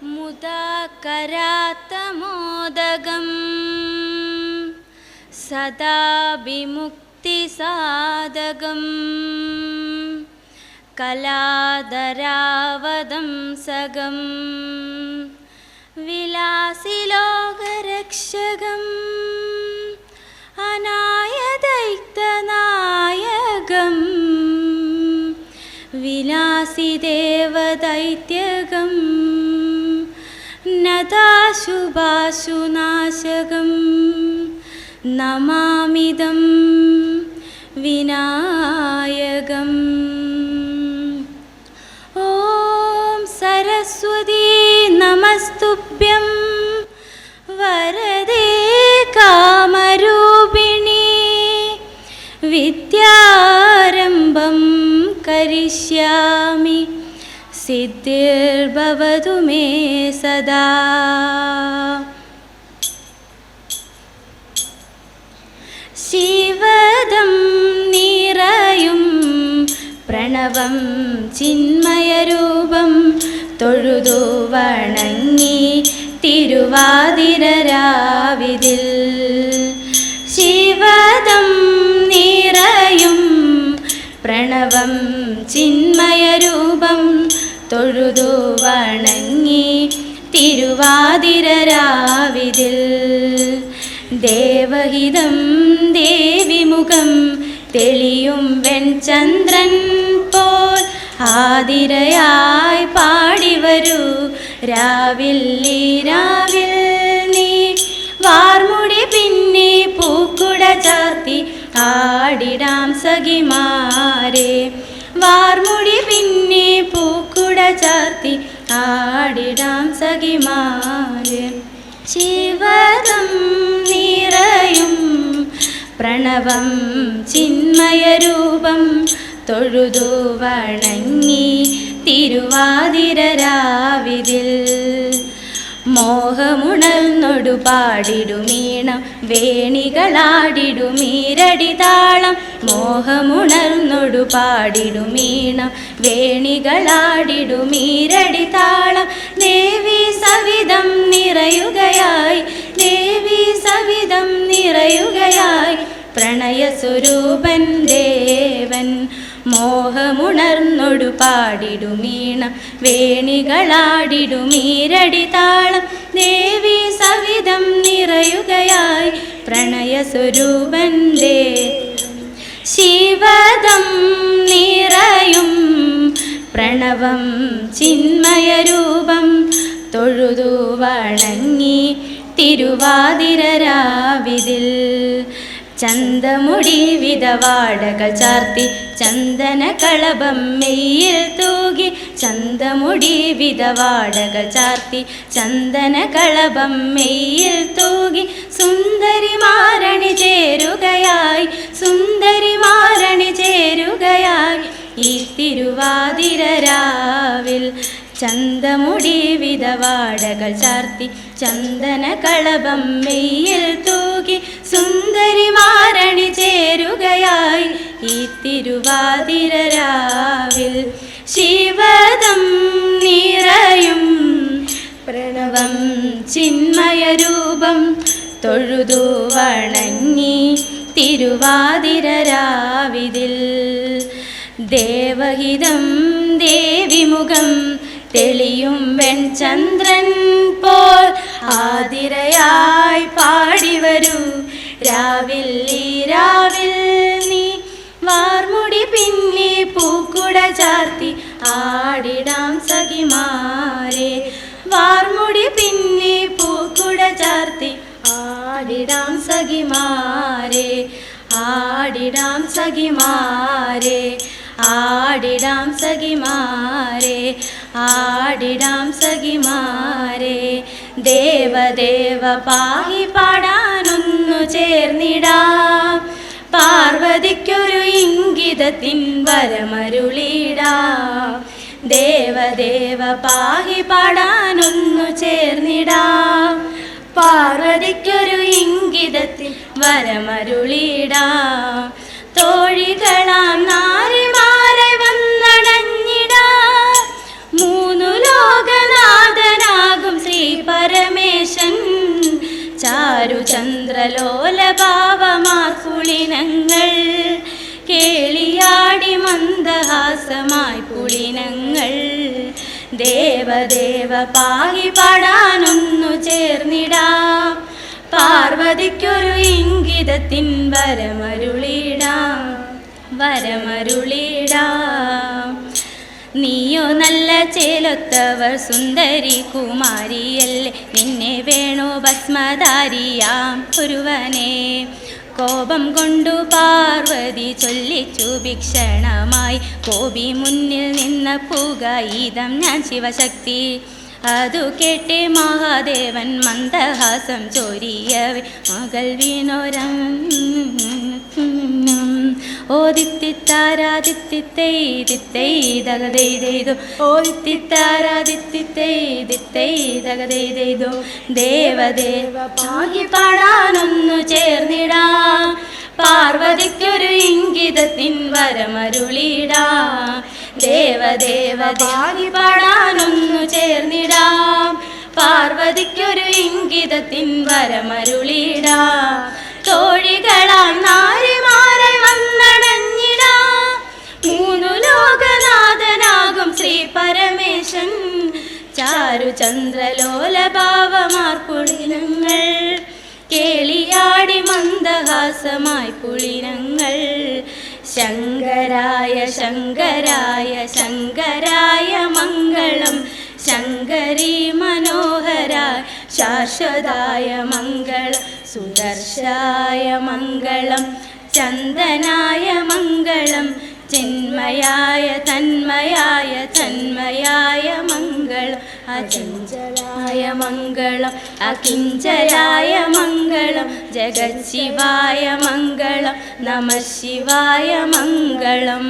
മുദാ കരാത്തമോദകം സദാ വിമുക്തിസാധകം കലാധരാവതം സകം വിലാസിലോകരക്ഷകം അനായദൈത്യനായകം വിലാസിദേവദൈത്യകം നദാശുഭാശുനാശകം നമാമിദം വിനായകം. ഓം സരസ്വതീ നമസ്തുഭ്യം വരദേ കാമരൂപിണി വിദ്യാരംഭം കരിഷ്യാമി സിദ്ധിർഭവതു മേ സദാ. ശിവദം നിറയും പ്രണവം ചിന്മയരൂപം തൊഴുതു വണങ്ങി തിരുവാതിരരാവിതിൽ. ശിവദം നിറയും പ്രണവം ചിന്മയരൂപം തൊഴുതു വണങ്ങി തിരുവാതിരരാവിതിൽ. ദേവഹിതം ദേവിമുഖം തെളിയും വെൺചന്ദ്രൻ പോൽ ആതിരയായി പാടിവരൂ രാവിൽ ഈ രാവിൽ നീ. വാർമുടി പിന്നെ പൂക്കുട ചാർത്തി ആടിടാം സഖിമാരെ. വാർമുടി പിന്നെ പൂക്കുട ചാർത്തി ആടിടാം സഖിമാരെ. ശിവദം നിറയും പ്രണവം ചിന്മയരൂപം തൊഴുതു വണങ്ങി തിരുവാതിരരാവിതിൽ. മോഹമുണർന്നൊടു പാടിടുമീണം വേണികളാടിടുമീരടി താളം. മോഹമുണർന്നൊടു പാടിടുമീണം വേണികളാടിടുമീരടി താളം. ദേവി സവിധം നിറയുകയായി, ദേവി സവിധം നിറയുകയായി പ്രണയസ്വരൂപൻ ദേവൻ. മോഹമുണർന്നൊടു പാടിടുമീണം വേണികളാടിടുമീരടി താളം. ദേവി സവിധം നിറയുകയായി പ്രണയസ്വരൂപൻ ദേവൻ. ശിവദം നിറയും പ്രണവം ചിന്മയരൂപം തൊഴുതു വണങ്ങി തിരുവാതിരരാവിതിൽ. ചന്തമുടി വിധവാടകൾ ചാർത്തി ചന്ദന കളഭം മെയ്യിൽ തൂകി. ചന്തമുടി വിധവാടകൾ ചാർത്തി ചന്ദന കളഭം മെയ്യിൽ തൂകി. സുന്ദരിമാരണി ചേരുകയായി, സുന്ദരിമാരണി ചേരുകയായി ഈ തിരുവാതിരരാവിൽ. ചന്തമുടി വിധവാടകൾ ചാർത്തി ചന്ദന കളഭം മെയ്യിൽ തൂകി. സുന്ദരിമാരണി ചേരുകയായി ഈ തിരുവാതിരരാവിൽ. ശിവദം നിറയും പ്രണവം ചിന്മയരൂപം തൊഴുതു വണങ്ങി തിരുവാതിരരാവിതിൽ. ദേവഹിതം ദേവിമുഖം തെളിയും വെൺചന്ദ്രൻ പോൽ ആതിരയായി പാടിവരൂ രാവിൽ ഈ രാവിൽ നീ. വാർമുടി പിന്നെ പൂക്കുട ചാർത്തി ആടിടാം സഖിമാരെ. വാർമുടി പിന്നെ പൂക്കുട ചാർത്തി ആടിടാം സഖിമാരെ. ആടിടാം സഖിമാരെ, ആടിടാം സഖിമാരെ, ആടിടാം സഖിമാരെ. ദേവദേവ പാഹി പാടാനൊന്നു ചേർന്നിടാം. പാർവതിക്കൊരു ഇംഗിതത്തിൻ വരമരുളിടാം. ദേവദേവ പാഹി പാടാനൊന്നു ചേർന്നിടാം. പാർവതിക്കൊരു ഇംഗിതത്തിൻ വരമരുളിടാം. തോഴികളാം നാരിമാരെ വന്നടഞ്ഞിടാം. മൂന്നു ലോകനാഥനാ ദേവദേവ പാഹി പാടാനൊന്നു ചേർന്നിടാം. പാർവതിക്കൊരു ഇംഗിതത്തിൻ വരമരുളിടാം. നീയോ നല്ല ചേലൊത്തവർ സുന്ദരി കുമാരിയല്ലേ, നിന്നെ വേണോ ഭസ്മധാരിയാം ഒരുവനെ. കോപം കൊണ്ടു പാർവതി ചൊല്ലിച്ചു ഭീഷണമായി, കോപി മുന്നിൽ നിന്ന പുകയിതം ഞാൻ ശിവശക്തി. അതു കേട്ടേ മഹാദേവൻ മന്ദഹാസം ചൊരിയവേ, മകൾ വീണോരം ഓ ദിത്തിത്താരാദിത്തിത്തൈ ഓ ദിത്തിത്താരാദിത്തിത്തൈ ദേവദേവ പാഹി പാടാനൊന്നു ചേർന്നിടാം. പാർവതിക്കൊരു ഇംഗിതത്തിൻ വരമരുളിടാം. ദേവദേവ പാഹി പാടാനൊന്നു ചേർന്നിടാം. പാർവതിക്കൊരു ഇംഗിതത്തിൻ വരമരുളിടാം. തോഴികളാൽ നാരിമാരെ വന്നടഞ്ഞിടാം. മൂന്നു ലോകനാഥനാകും ശ്രീ പരമേശൻ. ചാരുചന്ദ്രലോലഭാവമാർ പുളിനങ്ങൾ കേളിയാടി മന്ദഹാസമായി പുളിനങ്ങൾ. ശങ്കരായ ശങ്കരായ ശങ്കരായ മംഗളം, ശങ്കരീ മനോഹരായ ശാശ്വതായ മംഗളം. സുദർശായ മംഗളം, ചന്ദനായ മംഗളം, ചിന്മയായ തന്മയായ തന്മയായ മംഗളം. അചഞ്ചലായ മംഗളം, അകിഞ്ചലായ മംഗളം, ജഗത് ശിവായ മംഗളം, നമഃ ശിവായ മംഗളം.